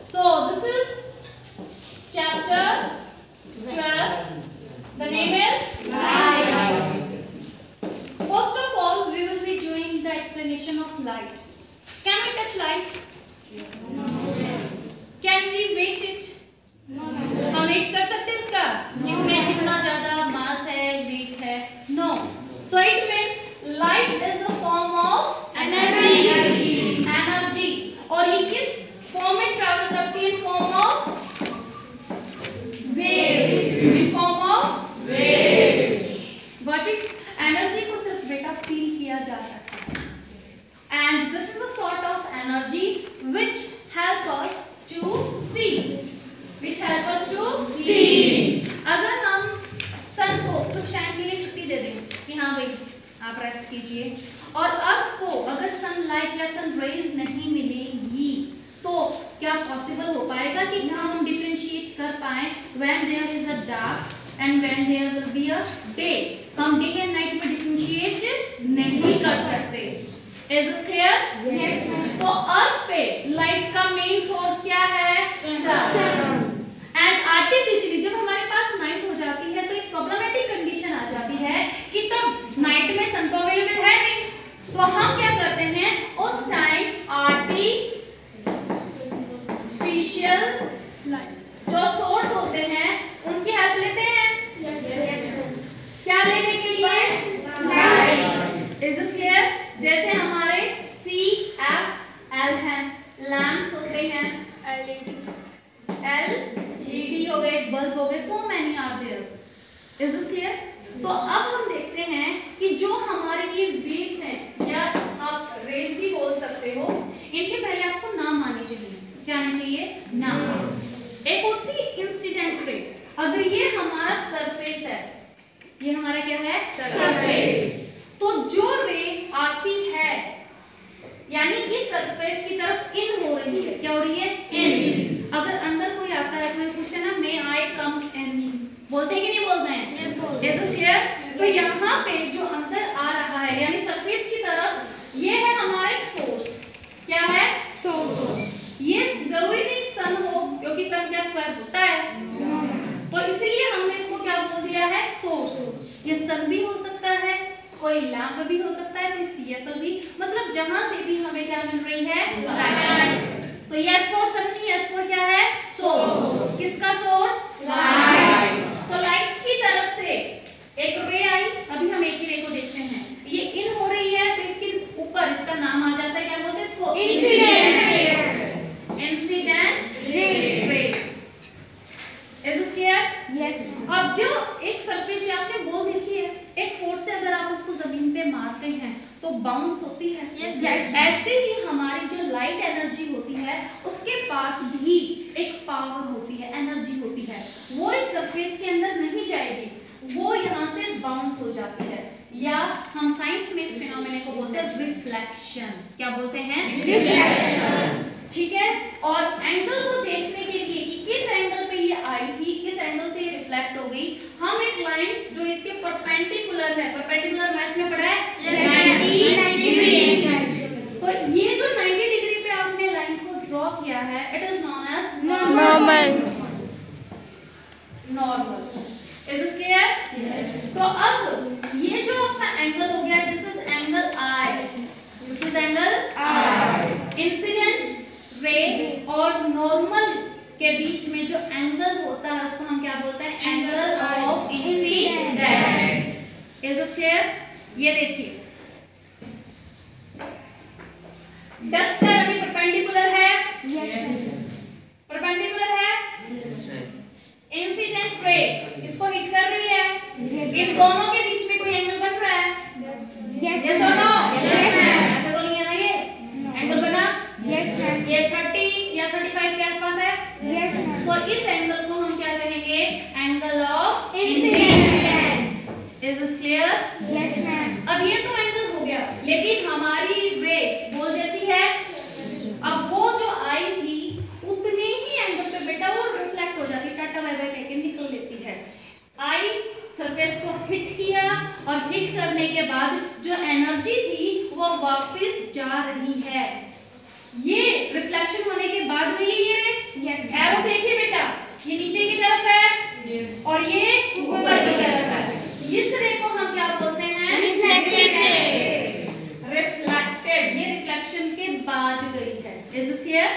So this is chapter 12. The name is light. First of all, we will be doing the explanation of light. Can we touch light? No. Can we weight it? No. हम wait कर सकते हैं उसका? इसमें कितना ज्यादा मास है, wait है? No. So it means light is a form of energy. और ये किस फॉर्म में ट्रैवल करती है? Form of waves. In form of waves. But it energy को सिर्फ बेटा फील किया जा सकता है. And this is a sort of energy which help us to see. अगर हम सन को कुछ टाइम के लिए छुट्टी दे दें कि हाँ भाई आप रेस्ट कीजिए, और अर्थ को अगर सनलाइट या सन रेज नहीं मिलेगी तो क्या पॉसिबल हो पाएगा कि हम डिफरेंशिएट कर पाए when there is a dark and when there will be a day? हम डे एंड नाइट में डिफरेंशिएट नहीं कर सकते. Is this clear? यस. तो अर्थ पे लाइट का मेन सोर्स क्या है? सन. एंड आर्टिफिशियली जब हमारे पास नाइट हो जाती है तो एक प्रॉब्लमेटिक कंडीशन आ जाती है कि तब नाइट में सन तो अवेलेबल है नहीं, तो हम क्या करते हैं उस टाइम आर्टिफिशियल लाइट जो सोर्स होते हैं उनकी हेल्प लेते हैं. क्या लेने के लिए? लाइट. Is this clear? जैसे हमारे CFL हैं, लैंप्स होते हैं, LED हो गए, बल्ब हो गए, so many are there. Is this clear? तो अब हम देखते हैं कि जो हमारे ये वेव्स हैं या आप रेज भी बोल सकते हो, इनके पहले आपको नाम आने चाहिए. क्या आने चाहिए? नाम. एक होती इंसिडेंट रे. अगर ये हमारा सरफेस है, ये हमारा क्या है? सरफेस. तो जो रे आती है यानी इस सरफेस की तरफ इन हो रही है. क्या हो रही है? इन. अगर अंदर कोई आता है, कोई पूछे ना मे आई कम इन, बोलते हैं कि नहीं बोलते हैं? Is this clear? तो यहाँ पे जो अंदर आ रहा है यानी सरफेस की तरफ, ये है हमारा एक सोर्स. क्या है? सोर्स. ये जरूरी नहीं सन हो, क्योंकि सन क्या स्क्वायर होता है, तो इसीलिए हमने इसको क्या बोल दिया है? सोर्स. ये सन भी हो सकता है, कोई लैंप भी हो सकता है, कोई CFL भी, मतलब जहां से भी हमें क्या मिल रही है? लाइट. तो ये S for Sunny, S for क्या है? सोर्स. किसका सोर्स? लाइट. तो लाइट की तरफ से एक रे आई. अभी हम एक ही रे को देखते हैं. ये इन हो रही है तो इसके ऊपर इसका नाम आ जाता है. क्या बोलते हैं इसको? Incident ray. Is this clear? Yes. अब जो एक सरफेस से आपने बॉल देखी है, एक फोर्स से अगर आप उसको जमीन पे मारते हैं तो बाउंस होती है. yes. ऐसे ही हमारी जो लाइट एनर्जी होती है उसके पास भी एक पावर होती है, एनर्जी होती है. वो इस सरफेस के अंदर नहीं जाएगी, वो यहाँ से बाउंस हो जाती है, या हम साइंस में इस फिनोमेना को बोलते हैं रिफ्लेक्शन. क्या बोलते हैं? रिफ्लेक्शन. ठीक है. और एंगल को देखने के लिए कि किस एंगल पे ये आई थी, किस एंगल से ये रिफ्लेक्ट हो गई, हम एक लाइन जो इसके परपेंडिकुलर है, परपेंडिकुलर मैथ में पढ़ा है 90 डिग्री. तो ये जो 90 डिग्री पे आपने लाइन को ड्रॉ किया है, it is known as normal. Is this clear? तो अब ये जो आपका एंगल हो गया, this is angle I. This is angle I. Incident ray और नॉर्मल के बीच में जो एंगल होता है उसको हम क्या बोलते हैं? Angle of incidence. Is this clear? ये देखिए, डस्टर अभी परपेंडिकुलर है. परपेंडिकुलर है. इंसिडेंट रे इसको हिट कर रही है. इन दोनों के बीच में कोई एंगल बन रहा है? यस और नो? ऐसा तो नहीं है ना? ये एंगल बना. ये 30 या 35 के आसपास है. तो इस एंगल को हम क्या कहेंगे? Angle of incidence. Is this clear? Yes ma'am. अब ये तो एंगल हो गया, लेकिन हमारी रे बॉल जैसी है. अब वो जो आई थी उतने ही एंगल पे बेटा वो रिफ्लेक्ट हो जाती है, टाटा बाय बाय कहके निकल लेती है. आई सरफेस को हिट किया और हिट करने के बाद जो एनर्जी थी वो वापस जा रही है. ये रिफ्लेक्शन होने के बाद गई है ये रे. Is this clear?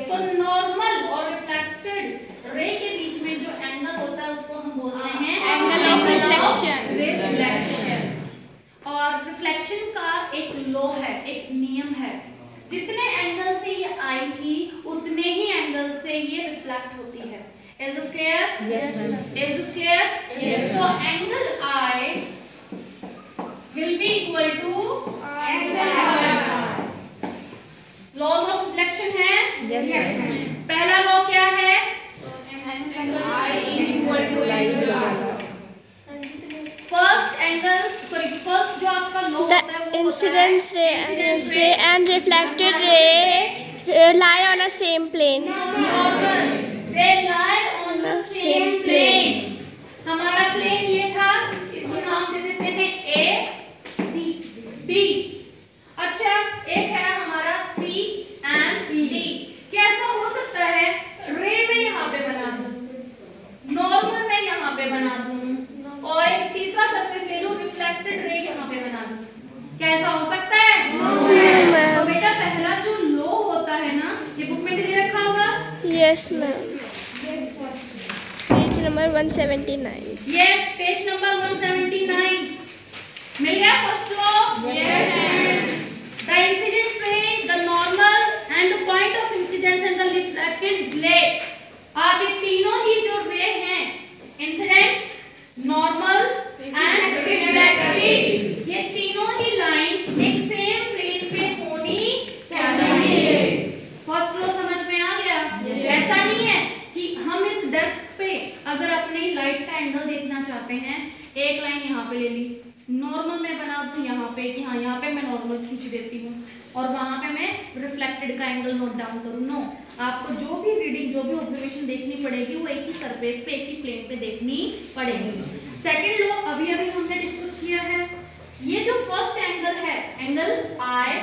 तो नॉर्मल और रिफ्लेक्टेड रे के बीच में जो एंगल होता है उसको हम बोलते हैं एंगल ऑफ रिफ्लेक्शन। रिफ्लेक्शन। और रिफ्लेक्शन का एक लॉ है, एक नियम है, जितने एंगल से ये आई थी उतने ही एंगल से ये रिफ्लेक्ट होती है। Is this clear? Yes, ma'am. Is this clear? Yes. So angle I will be equal to laws of reflection है। Yes, ma'am. पहला लॉ क्या है? I is equal to first angle first जो आपका लॉ होता है वो Incidence ray and reflected ray lie on a same plane. Normal they lie on the same plane. हमारा प्लेन ये था, इसको नाम दे देते थे ए बी। अच्छा, एक है हमारा सी एंड डी। कैसा हो सकता है? रे में यहाँ पे बना दूं, नॉर्मल में यहाँ पे बना दूं, और एक तीसरा सरफेस ले लूं, रिफ्लेक्टेड रे यहाँ पे बना दूं। कैसा हो सकता है? तो बेटा पहला जो लो होता है ना, ये बुक में भी दे रखा होगा। Yes, ma'am. Page number 179. Yes, page number 179 मिल गया first law. The incident ray, the normal and the point of incidence and the reflected ray. आप ये तीनों ही जो रे हैं, इंसिडेंट, नॉर्मल एंड रिफ्लेक्टेड, ये तीनों ही लाइन एक सेम प्लेन पे होनी चाहिए। फर्स्ट लॉ समझ में आ गया? ऐसा नहीं है कि हम इस डेस्क पे अगर अपनी लाइट का एंगल देखना चाहते हैं, एक लाइन यहाँ पे ले ली, नॉर्मल में बना दूं यहाँ पे, कि हाँ यहाँ पे मैं नॉर्मल खींच देती हूँ और वहां पे मैं रिफ्लेक्टेड का एंगल नोट डाउन करूँ। नो, आपको जो भी रीडिंग, जो भी ऑब्जर्वेशन देखनी पड़ेगी वो एक ही सरफेस पे, एक ही प्लेन पे देखनी पड़ेगी। सेकंड लॉ अभी अभी हमने डिस्कस किया है। ये जो फर्स्ट एंगल है, एंगल आई,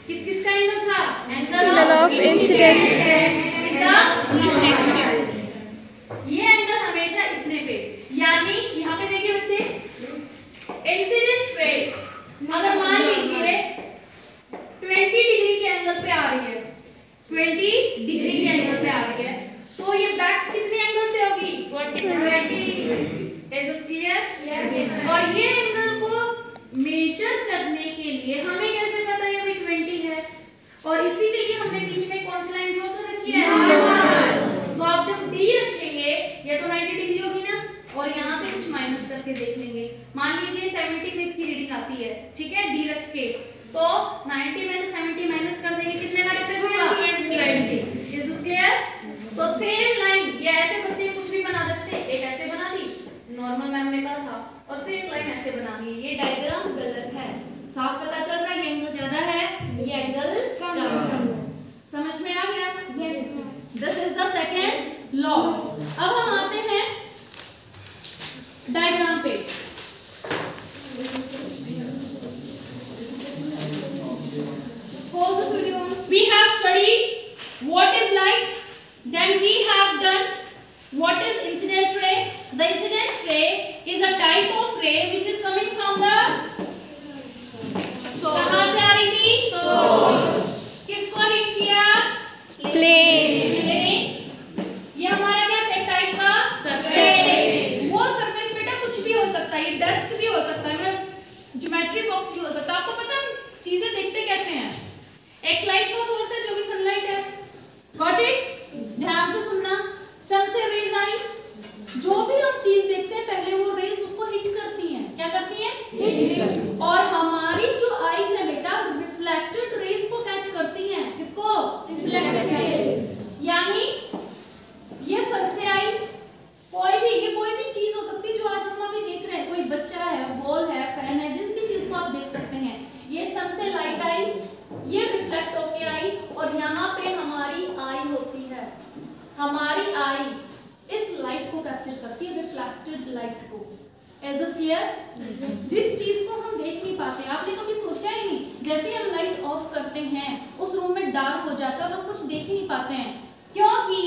किसका एंगल था? Angle of incidence. ये एंगल हमेशा इतने पे, यानी यहाँ पे देखिए बच्चे, इंसिडेंट रे अगर मान लीजिए 20 डिग्री के एंगल पे आ रही है, 20 डिग्री के एंगल पे आ रही है, तो ये बैक कितने एंगल से होगी? 20। Is this clear? यस। और ये एंगल को मेजर करने के लिए हमें कैसे पता है अभी 20 है? और इसी के लिए हमने बीच में कौन सी लाइन ड्रॉ कर रखी है? तो आप जब डी रखेंगे, ये तो 90 डिग्री होगी ना, और यहाँ से कुछ माइनस करके देख लेंगे। मान लीजिए 70 में इसकी रीडिंग आती है, ठीक है, डी रख के, तो 90 में से 70 माइनस कर देंगे, कितने का डिफरेंस होगा? 20। Is this clear? तो सेम लाइन, ये ऐसे बच्चे कुछ भी बना सकते हैं, एक ऐसे बना दी, नॉर्मल मैम ने कहा था, और फिर एक लाइन ऐसे बना दी। ये डायग्राम गलत है, साफ पता चल रहा है, ये एंगल ज्यादा है, ये एंगल कम है। समझ में आ गया? This is the second law. अब हम आते हैं डायग्राम पे। Pause this video. We have studied what is light, then we have done what is incident ray. The incident ray is a type of ray which is coming from the source. कहाँ से आ रही थी? Source. किसको hit किया? Plane. ये हमारा क्या है? टाइप का सरफेस। वो सरफेस बेटा कुछ भी हो सकता है, ये डेस्क भी हो सकता है, मतलब ज्योमेट्री बॉक्स भी हो सकता है। आपको पता है चीजें देखते कैसे हैं? एक लाइट का सोर्स है जो भी सनलाइट है, गॉट इट? ध्यान से सुनना, सन से रेज आई, जो भी हम चीज देखते हैं पहले वो रेज उसको हिट करती हैं। क्या करती हैं? और हमारी जो आईज है बेटा रिफ्लेक्टेड रेज को कैच करती हैं। किसको? Reflected raise. यानी ये सन से आई, ये कोई भी चीज हो सकती है जो आज हम अभी देख रहे हैं, कोई बच्चा है, वॉल है, फैन है, जिस भी चीज को आप देख सकते हैं। ये सन से लाइट आई, ये रिफ्लेक्ट होके आई, और यहाँ पे हमारी आई होती है। हमारी आई इस लाइट को कैप्चर करती है, रिफ्लेक्टेड लाइट को। Is this clear? जिस चीज को हम देख नहीं पाते, आपने कभी सोचा ही नहीं, जैसे हम लाइट ऑफ करते हैं उस रूम में डार्क हो जाता है और हम कुछ देख ही नहीं पाते हैं, क्योंकि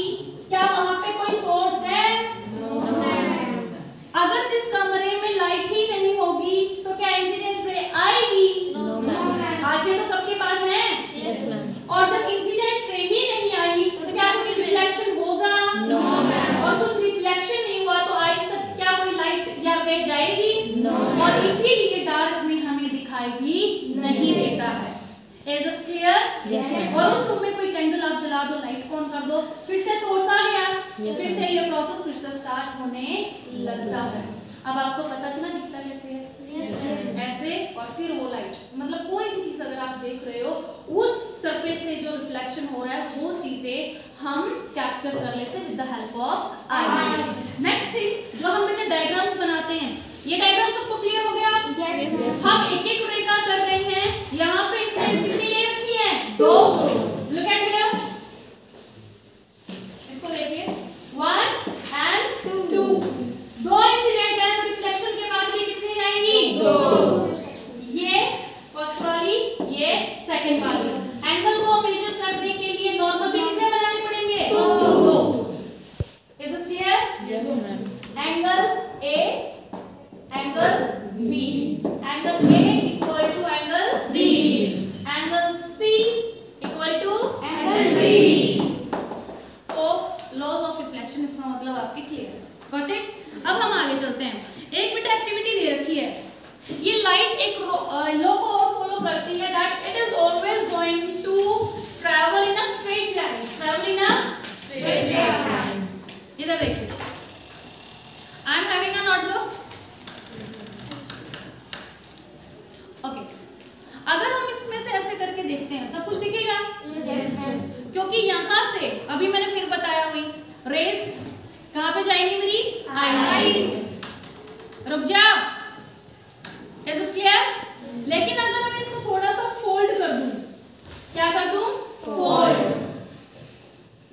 क्या वहां पे कोई सोर्स है? अगर जिस कमरे में लाइट ही नहीं होगी तो क्या इंसिडेंट रे आएगी? आगे तो सबके पास है। और जब incident ray is this clear? और उस रूम में कोई कैंडल आप जला दो, लाइट ऑन कर दो, फिर से सोर्स आ गया, फिर से ये प्रोसेस फिर से स्टार्ट होने लगता है। अब आपको पता चला दिखता कैसे है? ऐसे, और फिर वो लाइट, मतलब कोई भी चीज अगर आप देख रहे हो उस सरफेस से जो रिफ्लेक्शन हो रहा है वो चीजें हम कैप्चर कर लेते हैं with the help of eyes. Next thing, जो हम बेटा डायग्राम्स बनाते हैं, ये डायग्राम सबको क्लियर हो गया? हम एक एक रे का कर रहे हैं। यहाँ पे इंसिडेंट कितनी ले रखी है? 2। लुक एट हियर, इसको देखिए, 1 and 2, 2 इंसिडेंट है, तो रिफ्लेक्शन के बाद भी कितनी जाएंगी? 2। ये फर्स्ट वाली, ये सेकंड वाली। एंगल को मेजर करने के लिए नॉर्मल भी कितने बनाने पड़ेंगे? 2। Is this clear? Angle A, angle B, angle A equal to angle B, angle C equal to angle B। तो लॉज ऑफ रिफ्लेक्शन इसका मतलब आपके क्लियर, गॉट इट? अब हम आगे चलते हैं। एक बेटा एक्टिविटी दे रखी है, ये लाइट एक लॉ को और फॉलो करती है that it is always going to travel in a straight line, travel in a straight line. इधर देखिए, I am having a notebook, okay. अगर हम इसमें से ऐसे करके देखते हैं, सब कुछ दिखेगा? क्योंकि यहाँ से अभी मैंने फिर बताया हुई रेस कहाँ पे जाएंगी मेरी? आईज। रुक जाओ, इज दिस क्लियर? लेकिन अगर मैं इसको थोड़ा सा फोल्ड कर दूं, क्या कर दूं? फोल्ड।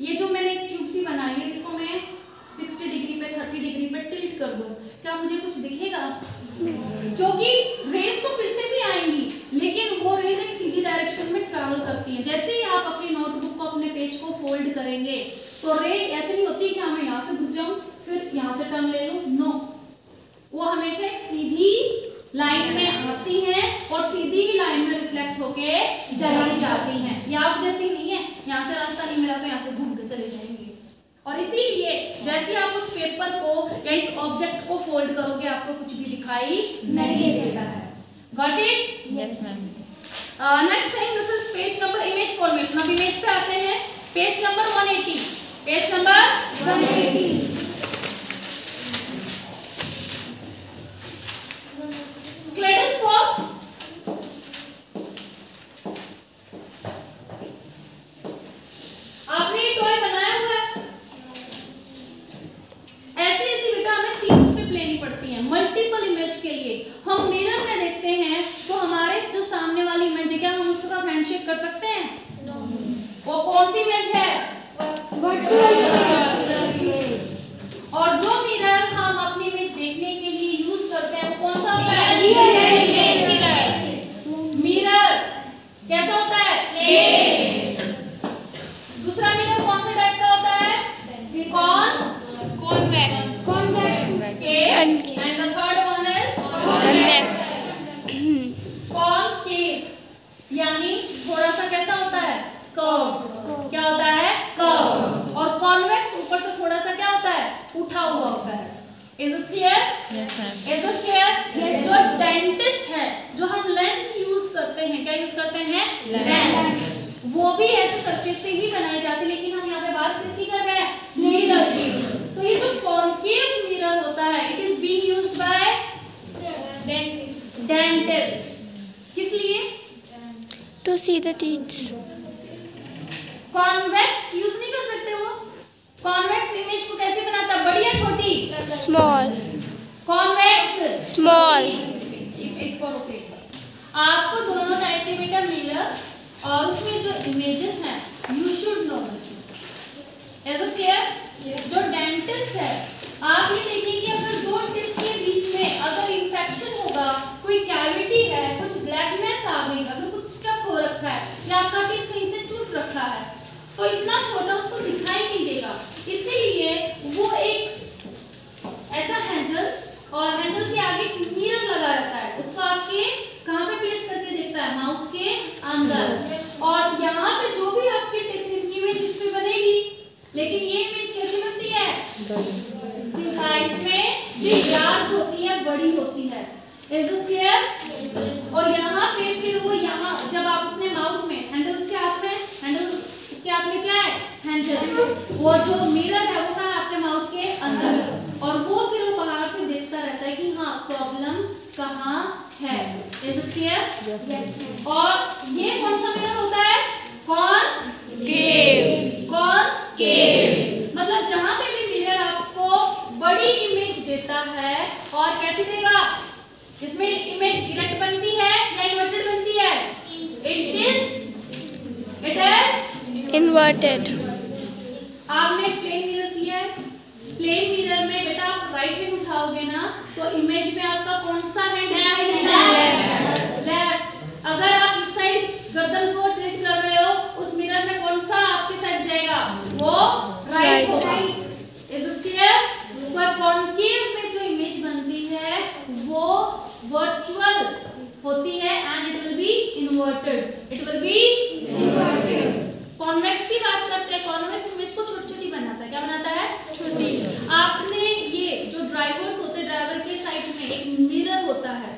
ये जो मैंने एक ट्यूब सी बनाई है, इसको मैं 60 डिग्री पे 30 डिग्री पे टिल्ट कर दूं, क्या मुझे कुछ दिखेगा? क्योंकि रेस तो फिर से भी आएंगी, लेकिन वो रेस एक सीधी डायरेक्शन में ट्रैवल करती हैं। जैसे ही आप अपनी नोटबुक को, अपने पेज को फोल्ड करेंगे तो रे ऐसे नहीं होती कि मैं यहाँ से घुस जाऊं फिर यहाँ से टर्न ले लूं, नो, वो हमेशा एक सीधी लाइन में आती हैं और सीधी ही लाइन में रिफ्लेक्ट होके चली जाती हैं। ये आप जैसी नहीं है, यहाँ से रास्ता नहीं मिला तो यहाँ से घूम के चले जाएंगे। और इसीलिए जैसे आप उस पेपर को या इस ऑब्जेक्ट को फोल्ड करोगे आपको कुछ भी दिखाई नहीं देता है। Got it? Yes ma'am. Next thing, this is page number image formation. अब इमेज पे आते हैं, पेज नंबर 180, पेज नंबर 180। क्लेडोस्कोप, आपने ये टॉय बनाया हुआ है, ऐसे ऐसे बेटा हमें थीम्स पे प्लेनी पड़ती हैं मल्टीपल इमेज के लिए। हम मिरर में देखते हैं तो हमारे जो सामने वाली इमेज है, क्या हम उसके साथ हैंडशेक कर सकते हैं? नो। वो कौन सी इमेज है? और जो मिरर हम अपनी इमेज देखने के लिए यूज करते हैं वो कौन सा होता है? मिरर कैसा होता है? दूसरा मिरर कौन से टाइप का होता है? Convex. And the third one is concave, यानी थोड़ा सा कैसा होता है? कर्व। क्या होता है? कर्व। और कॉन्वेक्स ऊपर से थोड़ा सा क्या होता है? उठा हुआ होता है। Is this clear? Yes ma'am. Is this clear? जो डेंटिस्ट है, जो हम लेंस यूज करते हैं, क्या यूज करते हैं? लेंस। वो भी ऐसे सरफेस से ही बनाई जाती है, लेकिन हम यहाँ पे बात किसकी कर रहे हैं? मिरर की। तो ये जो कॉनकेव मिरर होता है, it is being used by dentist. किस लिए? To see the teeth. Convex use नहीं कर सकते वो। कॉन्वेक्स इमेज को कैसे बनाता है? बड़ी या छोटी? Small. Convex Small. इसको रोटेट कर। आपको दोनों टाइप के बेटा मिरर और उसमें जो इमेजेस हैं, you should know this. Is this clear? जो डेंटिस्ट है, आप ये देखिए कि अगर दो टिप के बीच में अगर इंफेक्शन होगा, कोई कैविटी है, कुछ ब्लैकनेस आ गई, अगर कुछ स्टक हो रखा है या आपका टिप कहीं से टूट रखा है, तो इतना छोटा उसको दिखाई नहीं देगा। इसीलिए वो एक ऐसा हैंडल और हैंडल के आगे एक मिरर लगा रहता है, उसको आपके कहाँ पे प्लेस करके देखता है? माउथ के अंदर। और यहाँ पे जो भी आपकी टेस्ट इमेज इस पे बनेगी, लेकिन ये इमेज कैसी बनती है? साइज में लार्ज होती है, बड़ी होती है। Is this clear? और यहाँ पे फिर वो यहाँ जब आप उसने माउथ में नीचे। वो जो मिरर है वो कहाँ आपके माउथ के अंदर, और वो फिर वो बाहर से देखता रहता है कि हाँ प्रॉब्लम कहाँ है। Is this clear? और ये कौन सा मिरर होता है? कॉनकेव। मतलब जहाँ पे भी मिरर आपको बड़ी इमेज देता है, और कैसी देगा? इसमें इमेज इरेक्ट बनती है या इन्वर्टेड बनती है? It is inverted. आपने प्लेन मिरर किया है, प्लेन मिरर में बेटा आप राइट हैंड उठाओगे ना तो इमेज में आपका कौन सा हैंड दिखाई देगा? लेफ्ट। अगर आप इस साइड गर्दन को ट्रेट कर रहे हो, उस मिरर में कौन सा आपके साइड जाएगा? वो राइट होगा। Is this clear? तो कॉनकेव में जो इमेज बनती है वो वर्चुअल होती है and it will be inverted. It will be inverted. Convex की बात करते हैं। कॉन्वेक्स इमेज को छोटी छोटी बनाता है। क्या बनाता है? छोटी। आपने ये जो ड्राइवर्स होते हैं, ड्राइवर के साइड में एक मिरर होता है।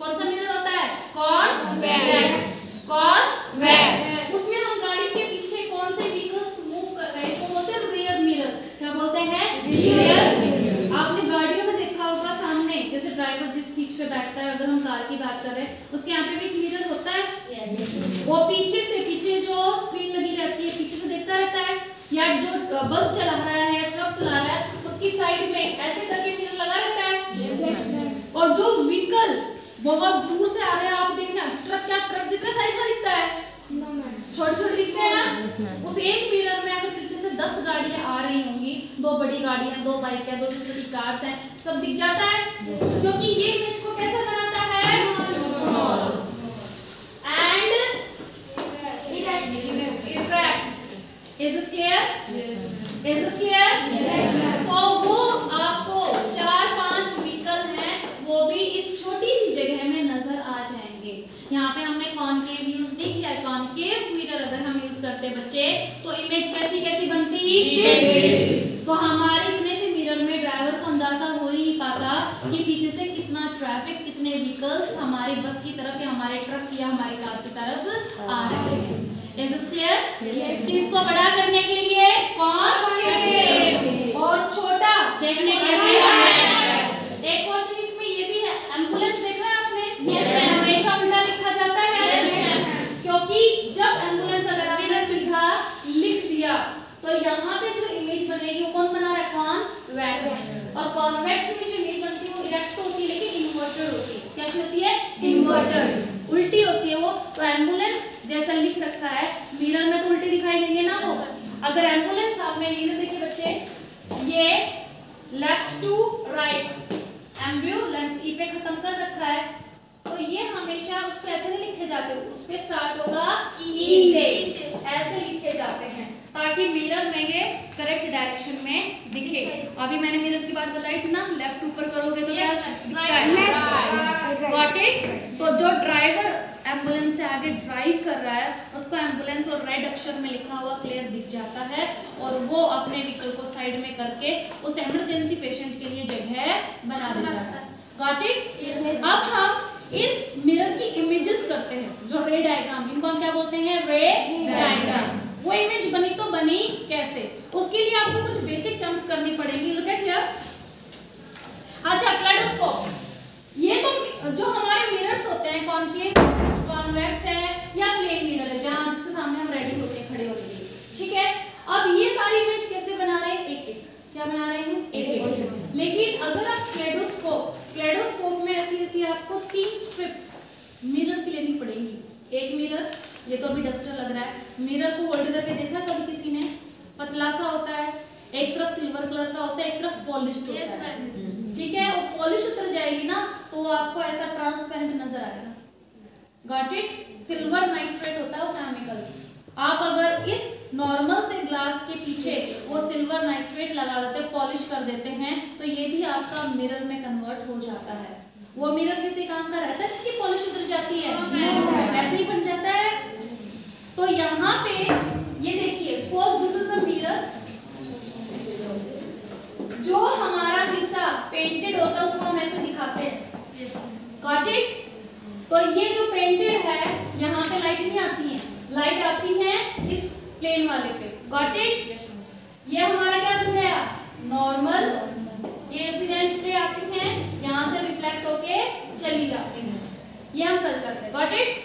कौन सा मिरर होता है? कॉन्वेक्स। कॉन्वेक्स। उसमें हम गाड़ी के पीछे कौन से व्हीकल्स मूव कर रहे हैं इसको बोलते हैं रियर मिरर। क्या बोलते हैं? Rear mirror. आपने गाड़ियों में देखा होगा सामने, जैसे ड्राइवर जिस सीट पे बैठता है, अगर हम कार की बात कर रहे हैं, उसके यहाँ पे भी एक मिरर होता है। वो पीछे जो स्क्रीन लगी रहती है पीछे से देखता रहता है, या जो बस चला रहा है, ट्रक चला रहा है, उसकी साइड में ऐसे करके मिरर लगा रहता है। और जो व्हीकल बहुत दूर से आ रहे हैं, आप देखना ट्रक जितना साइज का दिखता है, छोटे छोटे दिखते हैं ना, उस एक मिरर में अगर पीछे से 10 गाड़ियां आ रही होंगी, 2 बड़ी गाड़ियां, 2 बाइक है, 2 छोटी छोटी कार्स हैं, सब दिख जाता है। क्योंकि ये इमेज को कैसे बनाता है? Small and erect. Is this clear? Is this clear? तो वो आपको 4-5 व्हीकल हैं, वो भी इस छोटी सी जगह में नजर आ जाएंगे। यहाँ पे हमने कॉनकेव यूज नहीं किया। कॉनकेव मिरर अगर हम यूज करते बच्चे तो इमेज कैसी बनती? तो हमारे इतने से मिरर में ड्राइवर को अंदाजा हो ही नहीं पाता कि पीछे से कितना ट्रैफिक, कितने व्हीकल्स हमारी बस की तरफ या हमारे ट्रक या हमारी कार की तरफ आ रहे हैं। Is this clear? इस चीज को बड़ा करने के लिए कॉनकेव और छोटा देखने के लिए एक क्वेश्चन इसमें ये भी है। एम्बुलेंस देख रहे हैं आपने? yes, हमेशा उल्टा लिखा जाता है। yes, क्योंकि जब एम्बुलेंस अगर मैंने सीधा लिख दिया तो यहाँ पे जो इमेज बनेगी वो कौन बना रहा है? कॉन्वेक्स। और कॉन्वेक्स में जो इमेज बनती है वो इरेक्ट होती है लेकिन इन्वर्टेड होती है। कैसी होती है? इन्वर्टेड। उल्टी होती है वो। तो एम्बुलेंस जैसा लिख रखा है मिरर में तो उल्टी दिखाई देंगे ना वो। अगर एम्बुलेंस आपने मिरर देखिए बच्चे, ये लेफ्ट टू राइट एम्बुलेंस ई पे खत्म कर रखा है, तो ये हमेशा उस पे ऐसे नहीं लिखे जाते, उस पे स्टार्ट होगा ई से, ऐसे लिखे जाते हैं ताकि मिरर में ये करेक्ट डायरेक्शन में दिखे। अभी मैंने मिरर की बात बताई थी ना, लेफ्ट ऊपर करोगे तो क्या दिखता है? Got it? तो जो ड्राइवर एम्बुलेंस से आगे ड्राइव कर रहा है उसको एम्बुलेंस और रेड अक्षर में लिखा हुआ क्लियर दिख जाता है, और वो अपने व्हीकल को साइड में करके उस इमरजेंसी पेशेंट के लिए जगह बना देता है। Got it? अब हम इस मिरर की इमेजेस करते हैं, जो रे डायग्राम, इनको हम क्या बोलते हैं? रे डायग्राम। वो इमेज बनी तो बनी कैसे? उसके लिए आपको कुछ बेसिक टर्म्स करनी पड़ेगी। Look at here. अच्छा, क्लेडोस्कोप, ये तो जो हमारे मिरर्स होते हैं, कॉनकेव, कॉन्वेक्स है या प्लेन मिरर है, जहां जिसके सामने हम रेडी होते हैं खड़े होने के लिए, ठीक है। अब ये सारी इमेज कैसे बना रहे हैं? एक एक। क्या बना रहे हैं? एक एक। लेकिन अगर आप क्लेडोस्कोप में ऐसी आपको 3 स्ट्रिप मिरर की लेनी पड़ेगी। एक मिरर, ये तो अभी डस्टर लग रहा है, मिरर को होल्ड करके देखा कभी किसी ने? पतला सा होता है, एक तरफ सिल्वर कलर का होता है, एक तरफ पॉलिश्ड होता है, ठीक है। वो पॉलिश उतर जाएगी ना तो आपको ऐसा ट्रांसपेरेंट नजर आएगा। Got it? सिल्वर नाइट्रेट होता है वो केमिकल। आप अगर इस नॉर्मल से ग्लास के पीछे वो सिल्वर नाइट्रेट लगा देते हैं, पॉलिश कर देते हैं, तो ये भी आपका मिरर में कन्वर्ट हो जाता है। वो मिरर किसी काम का रहता है जिसकी पॉलिश उतर जाती है, ऐसे ही बन जाता है। तो यहाँ पे ये देखिए, suppose this is a mirror, जो हमारा हिस्सा पेंटेड होता है उसको हम ऐसे दिखाते हैं। Got it? तो ये जो पेंटेड है, यहाँ पे लाइट नहीं आती है, लाइट आती है इस प्लेन वाले पे, गॉट इट? ये हमारा क्या बन गया? नॉर्मल। ये इंसिडेंट रे आती हैं, यहाँ से रिफ्लेक्ट होके चली जाती हैं। ये हम कल करते हैं। Got it?